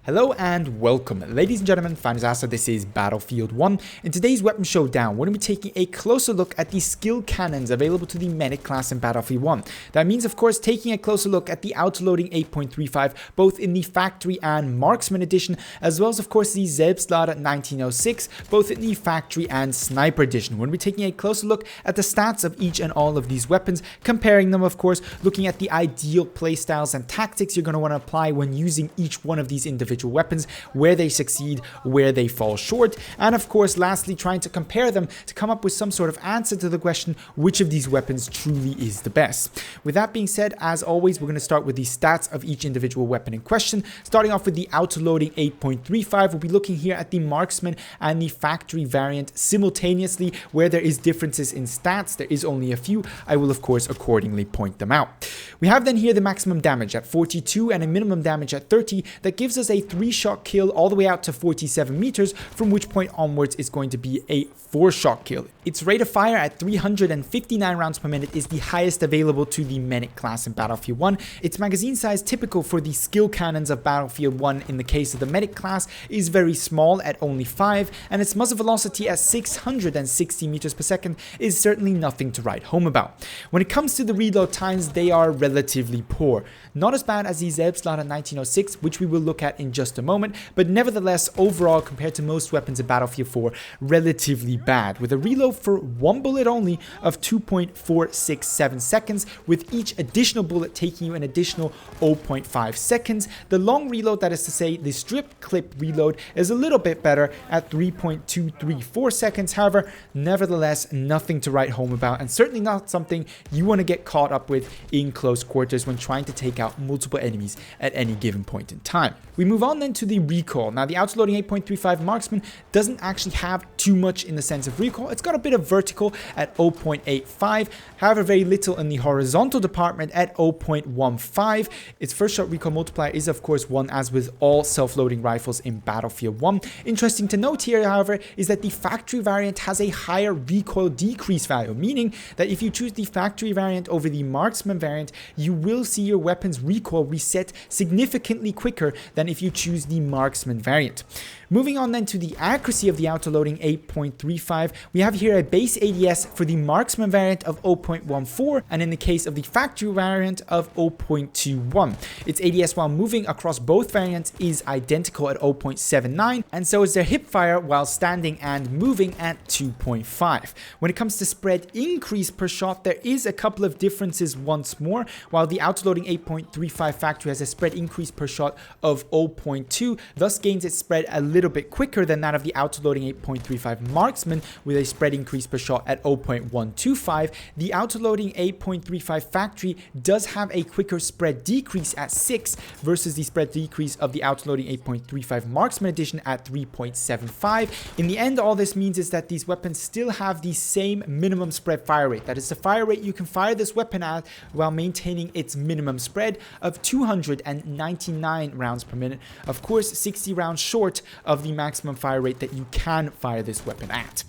Hello and welcome, ladies and gentlemen, Fantasasa. This is Battlefield 1. In today's Weapon Showdown, we're going to be taking a closer look at the skill cannons available to the Medic class in Battlefield 1. That means, of course, taking a closer look at the Autoloading 8.35, both in the Factory and Marksman edition, as well as, of course, the Selbstlader 1906, both in the Factory and Sniper edition. We're going to be taking a closer look at the stats of each and all of these weapons, comparing them, of course, looking at the ideal playstyles and tactics you're going to want to apply when using each one of these individual weapons, where they succeed, where they fall short, and of course lastly trying to compare them to come up with some sort of answer to the question which of these weapons truly is the best. With that being said, as always, we're going to start with the stats of each individual weapon in question. Starting off with the Autoloading 8.35, we'll be looking here at the Marksman and the Factory variant simultaneously. Where there is differences in stats, there is only a few, I will of course accordingly point them out. We have then here the maximum damage at 42 and a minimum damage at 30 that gives us a 3-shot kill all the way out to 47 meters, from which point onwards is going to be a 4-shot kill. Its rate of fire at 359 rounds per minute is the highest available to the Medic class in Battlefield 1. Its magazine size, typical for the skill cannons of Battlefield 1 in the case of the Medic class, is very small at only 5, and its muzzle velocity at 660 meters per second is certainly nothing to write home about. When it comes to the reload times, they are relatively poor. Not as bad as the Selbstlader 1906, which we will look at in just a moment, but nevertheless, overall, compared to most weapons in Battlefield 4, relatively bad, with a reload for one bullet only of 2.467 seconds, with each additional bullet taking you an additional 0.5 seconds. The long reload, that is to say the strip clip reload, is a little bit better at 3.234 seconds. However, nevertheless, nothing to write home about, and certainly not something you want to get caught up with in close quarters when trying to take out multiple enemies at any given point in time. We move on then to the recoil. Now, the Autoloading 8.35 Marksman doesn't actually have too much in the sense of recoil. It's got a bit of vertical at 0.85, however very little in the horizontal department at 0.15. Its first shot recoil multiplier is of course 1, as with all self-loading rifles in Battlefield 1. Interesting to note here, however, is that the Factory variant has a higher recoil decrease value, meaning that if you choose the Factory variant over the Marksman variant, you will see your weapon's recoil reset significantly quicker than if you choose the Marksman variant. Moving on then to the accuracy of the Autoloading 8.35, we have here a base ADS for the Marksman variant of 0.14, and in the case of the Factory variant of 0.21. Its ADS while moving across both variants is identical at 0.79, and so is their hipfire while standing and moving at 2.5. When it comes to spread increase per shot, there is a couple of differences once more. While the Autoloading 8.35 Factory has a spread increase per shot of 0.2, thus gains its spread a little bit quicker than that of the Autoloading 8.35 Marksman with a spread increase per shot at 0.125. The Autoloading 8.35 Factory does have a quicker spread decrease at 6 versus the spread decrease of the Autoloading 8.35 Marksman edition at 3.75. In the end, all this means is that these weapons still have the same minimum spread fire rate. That is the fire rate you can fire this weapon at while maintaining its minimum spread of 299 rounds per minute. Of course, 60 rounds short of the maximum fire rate that you can fire this weapon at.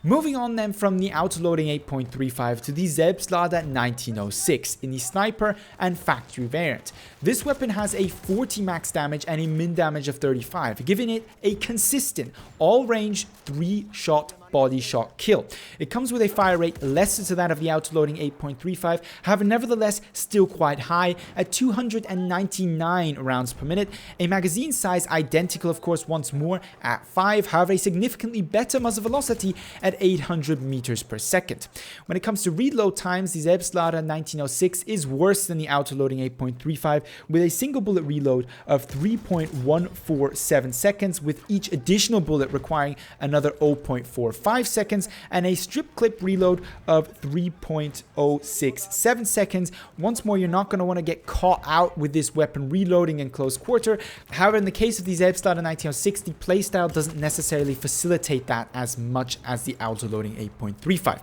Moving on then from the Autoloading 8.35 to the Selbstlader 1906 in the Sniper and Factory variant. This weapon has a 40 max damage and a min damage of 35, giving it a consistent all-range 3-shot body shot kill. It comes with a fire rate lesser to that of the Autoloading 8.35, however nevertheless still quite high at 299 rounds per minute. A magazine size identical of course once more at 5, however a significantly better muzzle velocity at 800 meters per second. When it comes to reload times, the Selbstlader 1906 is worse than the Autoloading 8.35 with a single bullet reload of 3.147 seconds, with each additional bullet requiring another 0.45 seconds, and a strip clip reload of 3.067 seconds. Once more, you're not going to want to get caught out with this weapon reloading in close quarter. However, in the case of the Selbstlader 1906, the playstyle doesn't necessarily facilitate that as much as the Autoloading 8.35.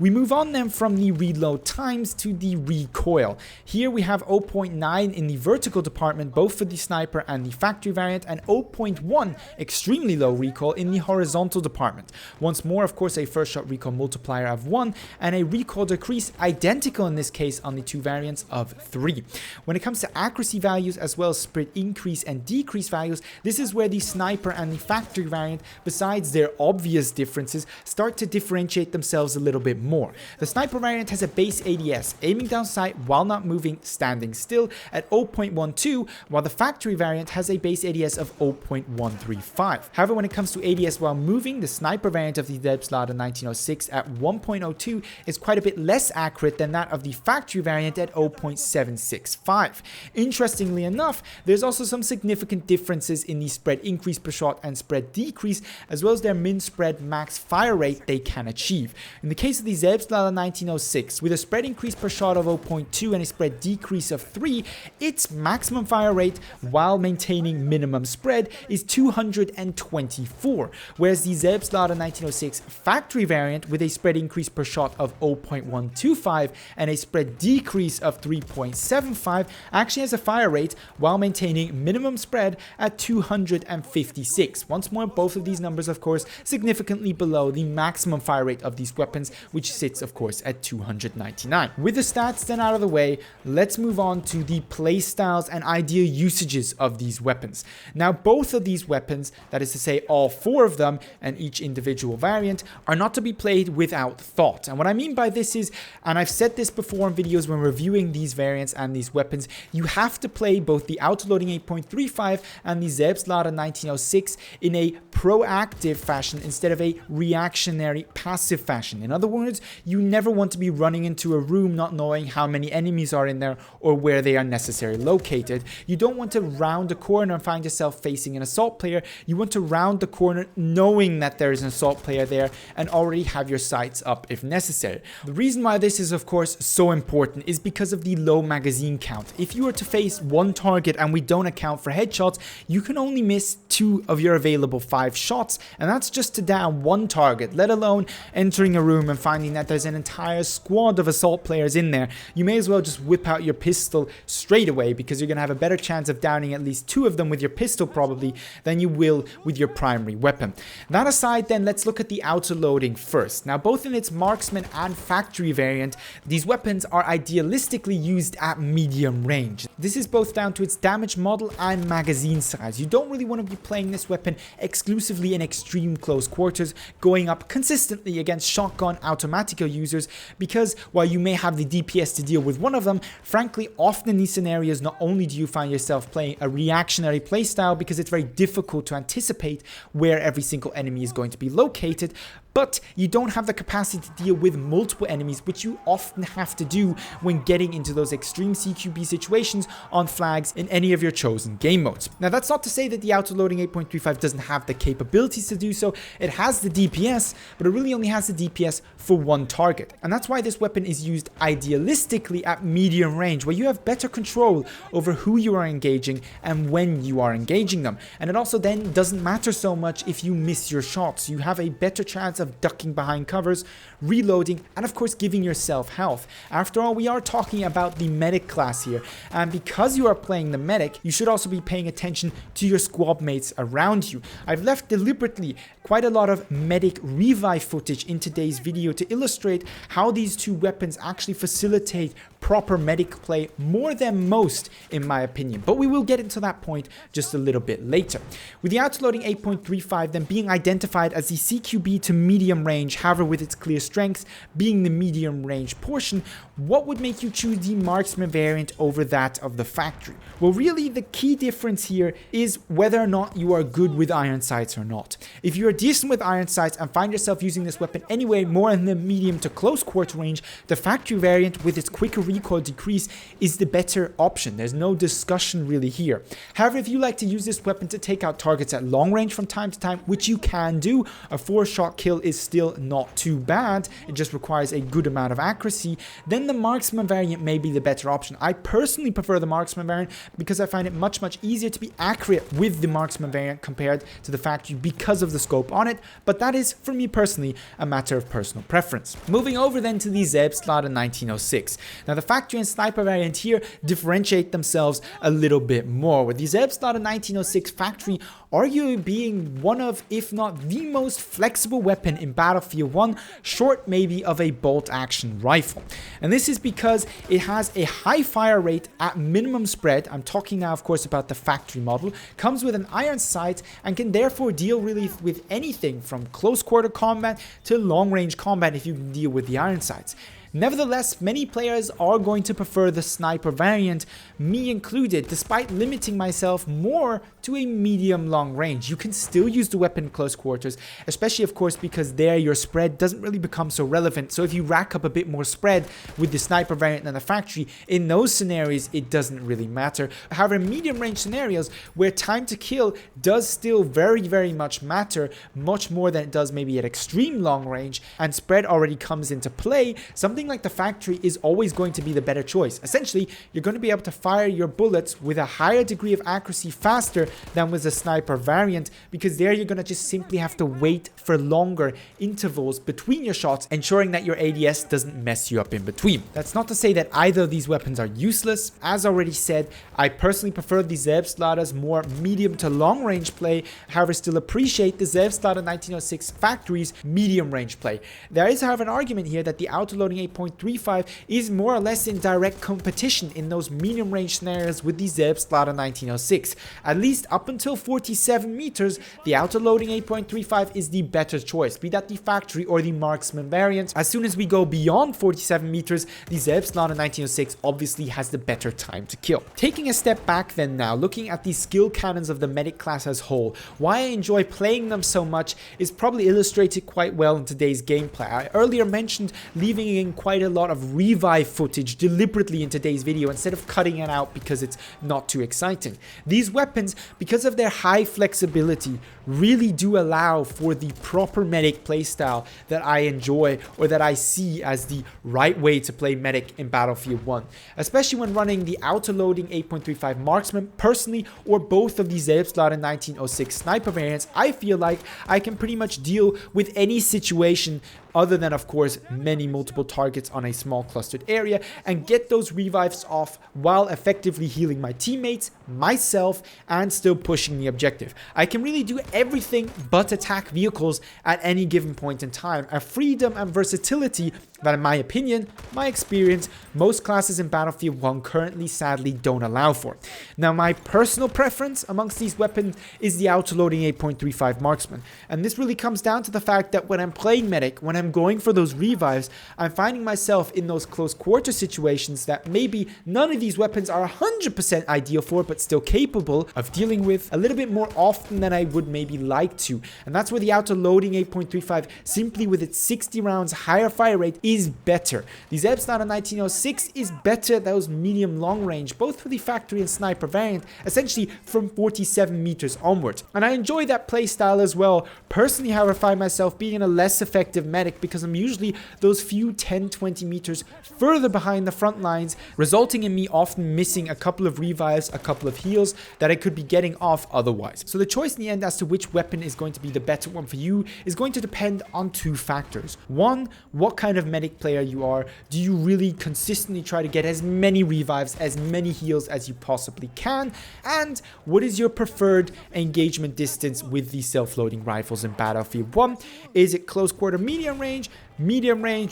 We move on then from the reload times to the recoil. Here we have 0.9 in the vertical department, both for the sniper and the factory variant, and 0.1 extremely low recoil in the horizontal department. Once more, of course, a first shot recoil multiplier of 1 and a recoil decrease identical in this case on the two variants of 3. When it comes to accuracy values as well as spread increase and decrease values, this is where the sniper and the factory variant, besides their obvious differences, start to differentiate themselves a little bit more. The sniper variant has a base ADS, aiming down sight while not moving, standing still, at 0.12, while the factory variant has a base ADS of 0.135. However, when it comes to ADS while moving, the sniper variant of the Selbstlader 1906 at 1.02 is quite a bit less accurate than that of the factory variant at 0.765. Interestingly enough, there's also some significant differences in the spread increase per shot and spread decrease, as well as their min spread max fire rate they can achieve. In the case of the Selbstlader 1906, with a spread increase per shot of 0.2 and a spread decrease of 3, its maximum fire rate while maintaining minimum spread is 224, whereas the Selbstlader 1906 factory variant with a spread increase per shot of 0.125 and a spread decrease of 3.75 actually has a fire rate while maintaining minimum spread at 256. Once more, both of these numbers, of course, significantly below the maximum fire rate of these weapons, which sits, of course, at 299. With the stats then out of the way, let's move on to the playstyles and ideal usages of these weapons. Now, both of these weapons, that is to say all 4 of them and each individual variant, are not to be played without thought. And what I mean by this is, and I've said this before in videos when reviewing these variants and these weapons, you have to play both the Autoloading 8.35 and the Selbstlader 1906 in a proactive fashion instead of a reactionary passive fashion. In other words, you never want to be running into a room not knowing how many enemies are in there or where they are necessarily located. You don't want to round a corner and find yourself facing an assault player. You want to round the corner knowing that there is an assault player there and already have your sights up if necessary. The reason why this is, of course, so important is because of the low magazine count. If you were to face one target and we don't account for headshots, you can only miss 2 of your available 5 shots, and that's just to down one target, let alone entering a room and finding that there's an entire squad of assault players in there. You may as well just whip out your pistol straight away, because you're going to have a better chance of downing at least 2 of them with your pistol probably than you will with your primary weapon. That aside, then let's look at the autoloading first. Now, both in its marksman and factory variant, these weapons are idealistically used at medium range. This is both down to its damage model and magazine size. You don't really want to be playing this weapon exclusively in extreme close quarters, going up consistently against shotgun Automatica users, because while you may have the DPS to deal with one of them, frankly, often in these scenarios, not only do you find yourself playing a reactionary playstyle because it's very difficult to anticipate where every single enemy is going to be located, but you don't have the capacity to deal with multiple enemies, which you often have to do when getting into those extreme CQB situations on flags in any of your chosen game modes. Now, that's not to say that the Autoloading 8.35 doesn't have the capabilities to do so. It has the DPS, but it really only has the DPS for one target. And that's why this weapon is used idealistically at medium range, where you have better control over who you are engaging and when you are engaging them. And it also then doesn't matter so much if you miss your shots. You have a better chance of ducking behind covers, reloading, and of course giving yourself health. After all, we are talking about the medic class here, and because you are playing the medic, you should also be paying attention to your squad mates around you. I've left deliberately quite a lot of medic revive footage in today's video to illustrate how these two weapons actually facilitate proper medic play more than most, in my opinion, but we will get into that point just a little bit later. With the Autoloading 8.35 then being identified as the CQB to medium range, however with its clear strengths being the medium range portion, what would make you choose the marksman variant over that of the factory? Well, really the key difference here is whether or not you are good with iron sights or not. If you are decent with iron sights and find yourself using this weapon anyway more in the medium to close quarter range, the factory variant with its quicker recoil decrease is the better option. There's no discussion really here. However, if you like to use this weapon to take out targets at long range from time to time, which you can do, a 4-shot kill is still not too bad, it just requires a good amount of accuracy, then the marksman variant may be the better option. I personally prefer the marksman variant because I find it much easier to be accurate with the marksman variant compared to the factory because of the scope scope on it, but that is, for me personally, a matter of personal preference. Moving over then to the Selbstlader 1906. Now the factory and sniper variant here differentiate themselves a little bit more, with the Selbstlader 1906 factory arguably being one of, if not the most flexible weapon in Battlefield 1, short maybe of a bolt action rifle. And this is because it has a high fire rate at minimum spread. I'm talking now of course about the factory model, comes with an iron sight and can therefore deal really with anything from close quarter combat to long range combat if you can deal with the iron sights. Nevertheless, many players are going to prefer the sniper variant, me included, despite limiting myself more to a medium long range. You can still use the weapon in close quarters, especially of course because there your spread doesn't really become so relevant. So if you rack up a bit more spread with the sniper variant than the factory, in those scenarios it doesn't really matter. However, in medium range scenarios where time to kill does still very much matter, much more than it does maybe at extreme long range, and spread already comes into play, something like the factory is always going to be the better choice. Essentially, you're going to be able to fire your bullets with a higher degree of accuracy faster than with the sniper variant, because there you're going to just simply have to wait for longer intervals between your shots, ensuring that your ADS doesn't mess you up in between. That's not to say that either of these weapons are useless. As already said, I personally prefer the Selbstlader's more medium to long range play, however still appreciate the Selbstlader 1906 factory's medium range play. There is however an argument here that the Autoloading 8.35 is more or less in direct competition in those medium range scenarios with the Selbstlader 1906. At least up until 47 meters, the Autoloading 8.35 is the better choice, be that the factory or the marksman variant. As soon as we go beyond 47 meters, the Selbstlader 1906 obviously has the better time to kill. Taking a step back then now, looking at the skill cannons of the medic class as whole, why I enjoy playing them so much is probably illustrated quite well in today's gameplay. I earlier mentioned leaving in quite a lot of revive footage deliberately in today's video instead of cutting it out because it's not too exciting. These weapons, because of their high flexibility, really do allow for the proper medic playstyle that I enjoy, or that I see as the right way to play medic in Battlefield 1, especially when running the Autoloading 8.35 marksman personally, or both of the Selbstlader 1906 sniper variants. I feel like I can pretty much deal with any situation other than of course many multiple targets on a small clustered area, and get those revives off while effectively healing my teammates, myself, and still pushing the objective. I can really do everything but attack vehicles at any given point in time, a freedom and versatility that in my opinion, my experience, most classes in Battlefield 1 currently sadly don't allow for. Now my personal preference amongst these weapons is the Autoloading 8.35 marksman, and this really comes down to the fact that when I'm playing medic, when I'm going for those revives, I'm finding myself in those close quarter situations that maybe none of these weapons are 100% ideal for, but still capable of dealing with a little bit more often than I would maybe like to. And that's where the Autoloading 8.35, simply with its 60 rounds higher fire rate, is better. The Selbstlader 1906 is better at those medium long range, both for the factory and sniper variant, essentially from 47 meters onwards. And I enjoy that playstyle as well. Personally, however, I find myself being a less effective medic because I'm usually those few 10-20 meters further behind the front lines, resulting in me often missing a couple of revives, a couple of heals that I could be getting off otherwise. So the choice in the end as to which weapon is going to be the better one for you is going to depend on two factors. One, what kind of medic player you are. Do you really consistently try to get as many revives, as many heals as you possibly can? And what is your preferred engagement distance with the self-loading rifles in Battlefield 1? Is it close quarter medium range,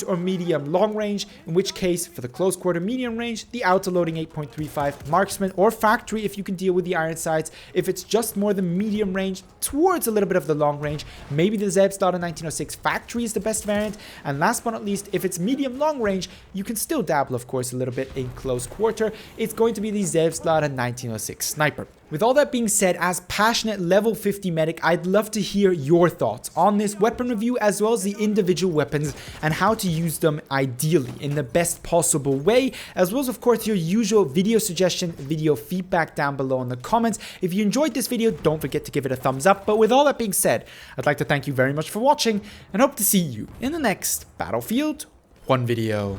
or medium long range? In which case, for the close quarter medium range, the Autoloading 8.35 marksman or factory if you can deal with the iron sights. If it's just more the medium range towards a little bit of the long range, maybe the Selbstlader 1906 factory is the best variant. And last but not least, if it's medium long range, you can still dabble of course a little bit in close quarter. It's going to be the Selbstlader 1906 sniper. With all that being said, as passionate level 50 medic, I'd love to hear your thoughts on this weapon review, as well as the individual weapons and how to use them ideally in the best possible way, as well as of course your usual video suggestion, video feedback down below in the comments. If you enjoyed this video, don't forget to give it a thumbs up. But with all that being said, I'd like to thank you very much for watching and hope to see you in the next Battlefield 1 video.